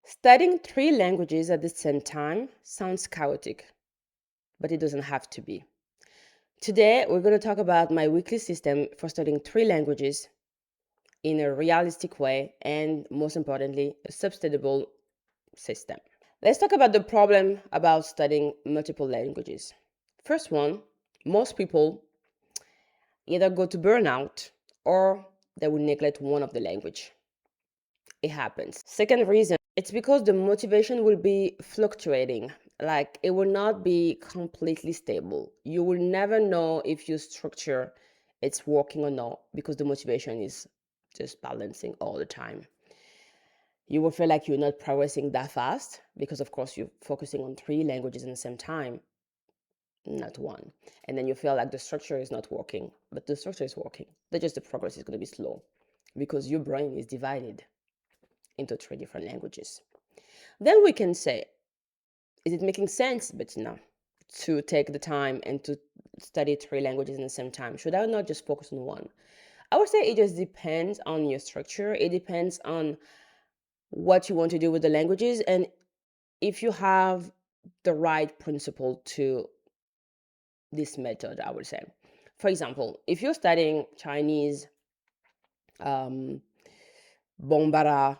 Studying three languages at the same time sounds chaotic, but it doesn't have to be. Today, we're going to talk about my weekly system for studying three languages in a realistic way and, most importantly, a sustainable system. Let's talk about the problem about studying multiple languages. First one, most people either go to burnout or they will neglect one of the language. It happens. Second reason, it's because the motivation will be fluctuating. Like it will not be completely stable. You will never know if your structure it's working or not because the motivation is just balancing all the time. You will feel like you're not progressing that fast because of course you're focusing on three languages at the same time, not one. And then you feel like the structure is not working, but the structure is working. But just the progress is going to be slow because your brain is divided into three different languages. Then we can say, is it making sense? But no, to take the time and to study three languages in the same time. Should I not just focus on one? I would say it just depends on your structure. It depends on what you want to do with the languages and if you have the right principle to this method, I would say. For example, if you're studying Chinese, um, Bombara,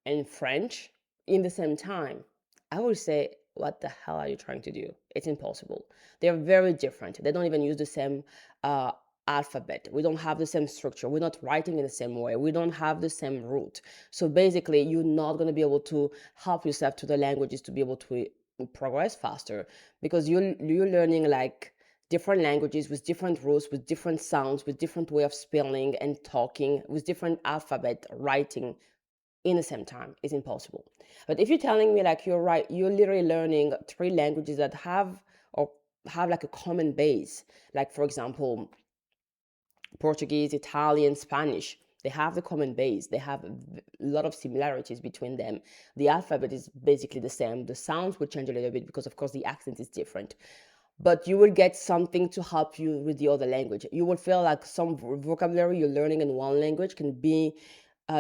and French in the same time, I would say, what the hell are you trying to do? It's impossible. They're very different. They don't even use the same uh, alphabet. We don't have the same structure. We're not writing in the same way. We don't have the same root. So basically, you're not going to be able to help yourself to the languages to be able to progress faster because you're learning like different languages with different roots, with different sounds, with different way of spelling and talking, with different alphabet writing in the same time is impossible. But if you're telling me like you're right, you're literally learning three languages that have like a common base, like for example, Portuguese, Italian, Spanish. They have the common base. They have a lot of similarities between them. The alphabet is basically the same. The sounds will change a little bit because, of course, the accent is different. But you will get something to help you with the other language. You will feel like some vocabulary you're learning in one language can be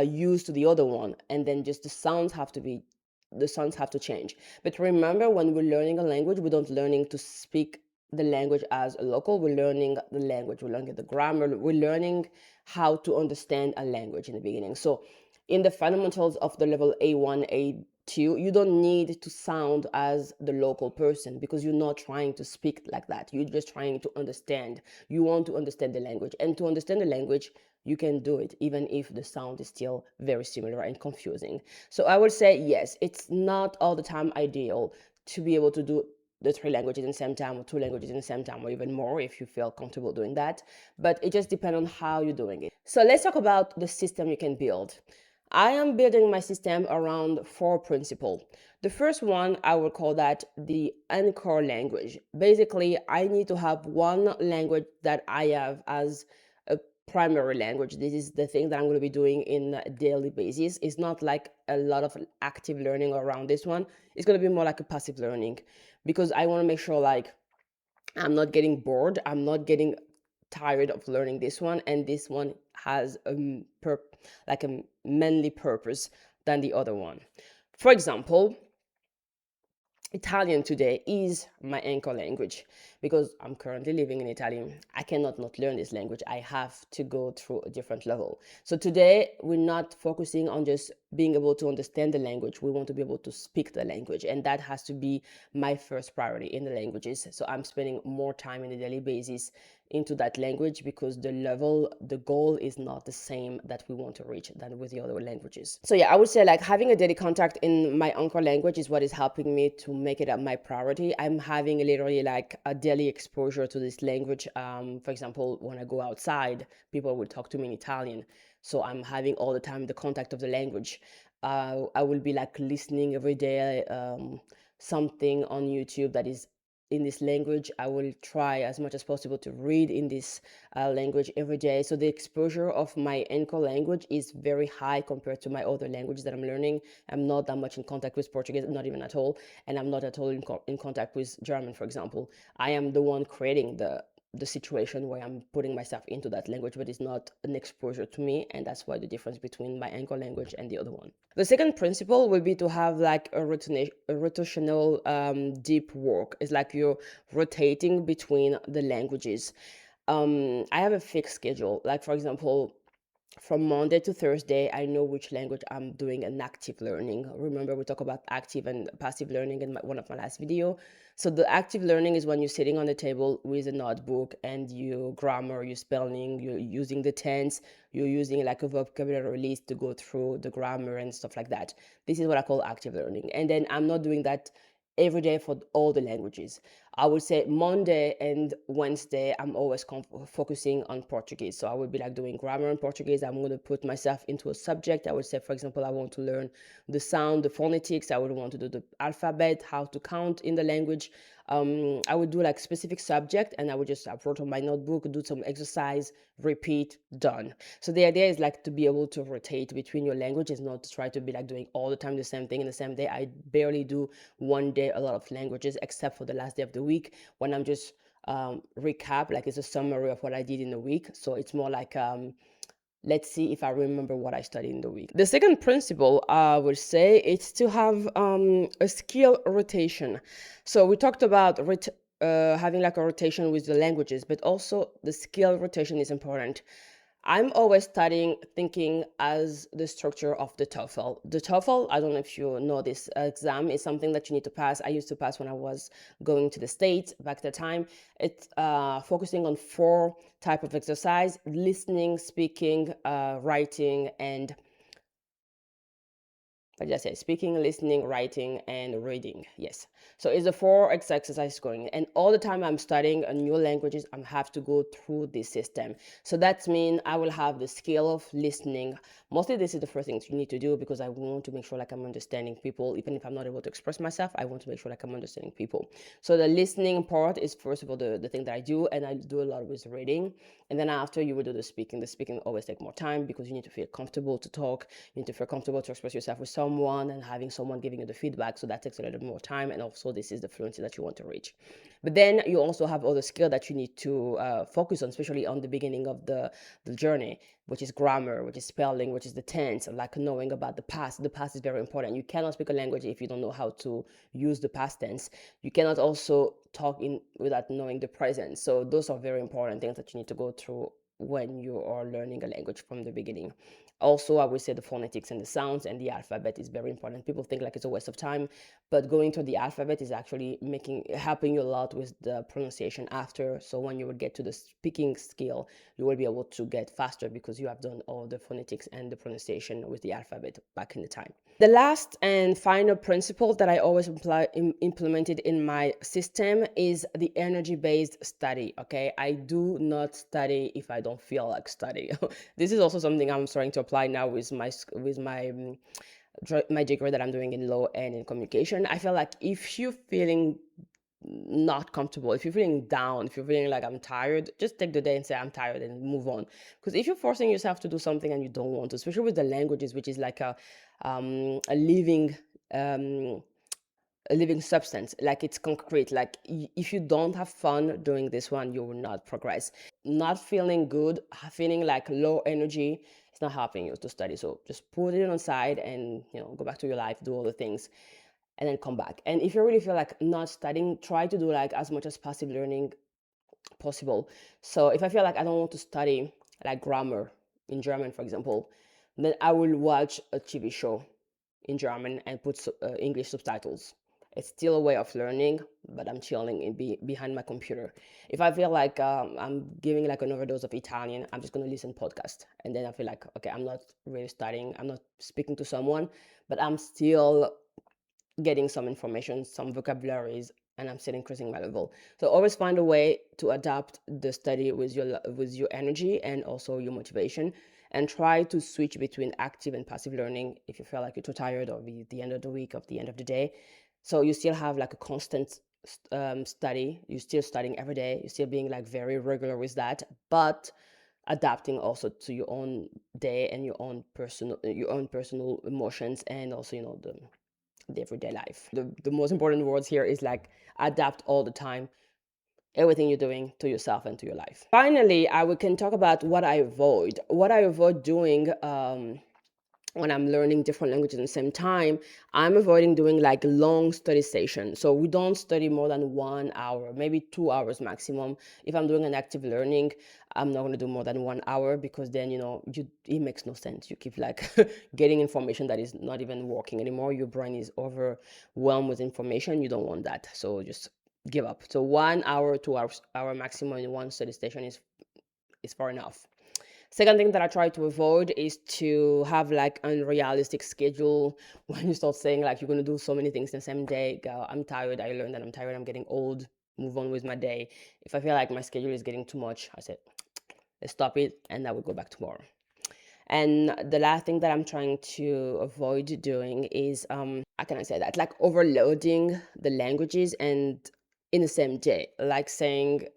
used to the other one, and then just the sounds have to change. But remember, when we're learning a language, we don't learning to speak the language as a local. We're learning the language. We're learning the grammar. We're learning how to understand a language in the beginning. So, in the fundamentals of the level A1, A2, you don't need to sound as the local person because you're not trying to speak like that. You're just trying to understand. You want to understand the language. And to understand the language, you can do it even if the sound is still very similar and confusing. So I would say yes, it's not all the time ideal to be able to do the three languages in the same time or two languages in the same time or even more if you feel comfortable doing that. But it just depends on how you're doing it. So let's talk about the system you can build. I am building my system around four principles. The first one, I will call that the anchor language. Basically, I need to have one language that I have as a primary language. This is the thing that I'm going to be doing in a daily basis. It's not like a lot of active learning around this one. It's going to be more like a passive learning because I want to make sure like I'm not getting bored. I'm not getting tired of learning this one, and this one has like a mainly purpose than the other one. For example, Italian today is my anchor language because I'm currently living in Italy. I cannot not learn this language. I have to go through a different level. So today we're not focusing on just being able to understand the language. We want to be able to speak the language, and that has to be my first priority in the languages. So I'm spending more time on a daily basis into that language because the goal is not the same that we want to reach than with the other languages. So yeah, I would say like having a daily contact in my anchor language is what is helping me to make it my priority. I'm having literally like a daily exposure to this language. For example, when I go outside, people will talk to me in Italian. So I'm having all the time the contact of the language. I will be like listening every day, something on YouTube that is in this language. I will try as much as possible to read in this language every day. So the exposure of my anchor language is very high compared to my other languages that I'm learning. I'm not that much in contact with Portuguese, not even at all. And I'm not at all in contact with German, for example. I am the one creating the situation where I'm putting myself into that language, but it's not an exposure to me. And that's why the difference between my anchor language and the other one. The second principle would be to have like a rotational deep work. It's like you're rotating between the languages. I have a fixed schedule. Like, for example, from Monday to Thursday, I know which language I'm doing an active learning. Remember, we talk about active and passive learning in one of my last video. So the active learning is when you're sitting on the table with a notebook and your grammar, your spelling, you're using the tense, you're using like a vocabulary list to go through the grammar and stuff like that. This is what I call active learning. And then I'm not doing that every day for all the languages. I would say Monday and Wednesday, I'm always focusing on Portuguese. So I would be like doing grammar in Portuguese. I'm going to put myself into a subject. I would say, for example, I want to learn the sound, the phonetics. I would want to do the alphabet, how to count in the language. I would do like specific subject, and I would just wrote on my notebook, do some exercise, repeat, done. So the idea is like to be able to rotate between your languages, not to try to be like doing all the time the same thing in the same day. I barely do one day a lot of languages, except for the last day of the week when I'm just recap, like it's a summary of what I did in the week. So it's more like let's see if I remember what I studied in the week. The second principle I would say is to have a skill rotation. So we talked about having like a rotation with the languages, but also the skill rotation is important. I'm always studying, thinking as the structure of the TOEFL. The TOEFL, I don't know if you know this exam, is something that you need to pass. I used to pass when I was going to the States back at the time. It's focusing on 4 type of exercise: listening, speaking, writing, and what did I say? Speaking, listening, writing, and reading. Yes. So it's the 4 exercises going. And all the time I'm studying a new languages, I have to go through this system. So that means I will have the skill of listening. Mostly this is the first thing you need to do, because I want to make sure like I'm understanding people. Even if I'm not able to express myself, I want to make sure like I'm understanding people. So the listening part is first of all the thing that I do, and I do a lot with reading. And then after, you will do the speaking. The speaking always take more time, because you need to feel comfortable to talk. You need to feel comfortable to express yourself with someone, and having someone giving you the feedback. So that takes a little bit more time. And also this is the fluency that you want to reach. But then you also have other skill that you need to focus on, especially on the beginning of the journey, which is grammar, which is spelling, which is the tense, like knowing about the past. The past is very important. You cannot speak a language if you don't know how to use the past tense. You cannot also talk in without knowing the present. So those are very important things that you need to go through when you are learning a language from the beginning. Also, I would say the phonetics and the sounds and the alphabet is very important. People think like it's a waste of time, but going to the alphabet is actually helping you a lot with the pronunciation after. So when you would get to the speaking skill, you will be able to get faster, because you have done all the phonetics and the pronunciation with the alphabet back in the time. The last and final principle that I always implemented in my system is the energy-based study. Okay, I do not study if I don't feel like studying. This is also something I'm starting to apply now with my degree that I'm doing in law and in communication. I feel like if you're feeling not comfortable, if you're feeling down, if you're feeling like I'm tired, just take the day and say I'm tired and move on. Because if you're forcing yourself to do something and you don't want to, especially with the languages, which is like a living substance, like it's concrete, like if you don't have fun doing this one, you will not progress. Not feeling good, feeling like low energy, it's not helping you to study. So just put it on side and go back to your life, do all the things, and then come back. And if you really feel like not studying, try to do like as much as passive learning possible. So if I feel like I don't want to study like grammar in German, for example, then I will watch a TV show in German and put English subtitles. It's still a way of learning, but I'm chilling behind my computer. If I feel like I'm giving like an overdose of Italian, I'm just going to listen podcast. And then I feel like, okay, I'm not really studying. I'm not speaking to someone, but I'm still getting some information, some vocabularies, and I'm still increasing my level. So always find a way to adapt the study with your energy and also your motivation, and try to switch between active and passive learning if you feel like you're too tired, or at the end of the week, or the end of the day. So you still have like a constant study. You're still studying every day. You're still being like very regular with that, but adapting also to your own day and your own personal emotions, and also the everyday life. The most important words here is like adapt all the time. everything you're doing to yourself and to your life. Finally, we can talk about what I avoid. What I avoid doing when I'm learning different languages at the same time, I'm avoiding doing like long study sessions. So we don't study more than 1 hour, maybe 2 hours maximum. If I'm doing an active learning, I'm not going to do more than 1 hour, because then, it makes no sense. You keep like getting information that is not even working anymore. Your brain is overwhelmed with information. You don't want that. So just give up. So 1 hour, 2 hour maximum in one study station is far enough. Second thing that I try to avoid is to have like unrealistic schedule. When you start saying like you're gonna do so many things in the same day, go, I'm tired, I learned that I'm tired, I'm getting old, move on with my day. If I feel like my schedule is getting too much, I said, let's stop it, and I will go back tomorrow. And the last thing that I'm trying to avoid doing is how can I say that? Like overloading the languages and in the same day. Like saying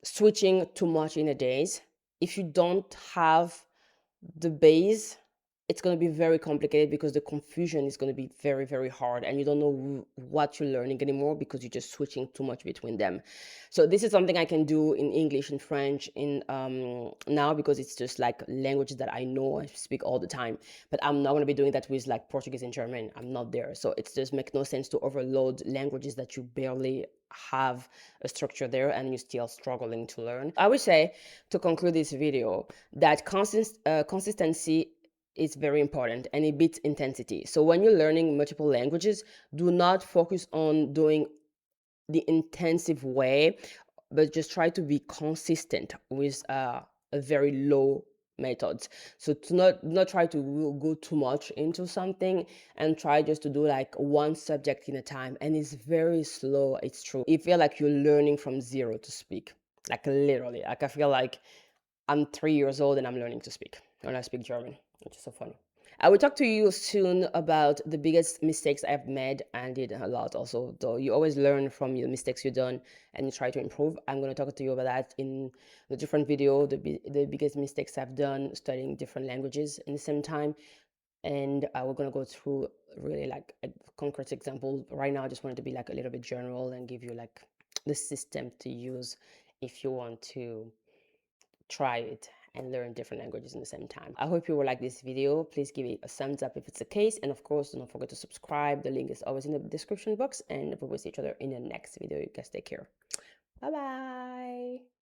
switching too much in a days. If you don't have the base, it's going to be very complicated, because the confusion is going to be very, very hard, and you don't know what you're learning anymore because you're just switching too much between them. So this is something I can do in English and French in now, because it's just like languages that I know, I speak all the time. But I'm not going to be doing that with like Portuguese and German. I'm not there. So it's just make no sense to overload languages that you barely have a structure there and you're still struggling to learn. I would say, to conclude this video, that consistency is very important, and it beats intensity. So when you're learning multiple languages, do not focus on doing the intensive way, but just try to be consistent with a very low methods. So to not try to go too much into something, and try just to do like one subject in a time, and it's very slow. It's true, you feel like you're learning from zero to speak, like literally. Like I feel like I'm 3 years old and I'm learning to speak when I speak German, which is so funny. I will talk to you soon about the biggest mistakes I've made, and did a lot also. Though you always learn from the mistakes you've done and you try to improve. I'm going to talk to you about that in the different video, the biggest mistakes I've done studying different languages in the same time. And we're going to go through really like a concrete example. Right now, I just wanted to be like a little bit general and give you like the system to use if you want to try it and learn different languages in the same time. I hope you will like this video. Please give it a thumbs up if it's the case. And of course, don't forget to subscribe. The link is always in the description box. And we will see each other in the next video. You guys take care. Bye-bye.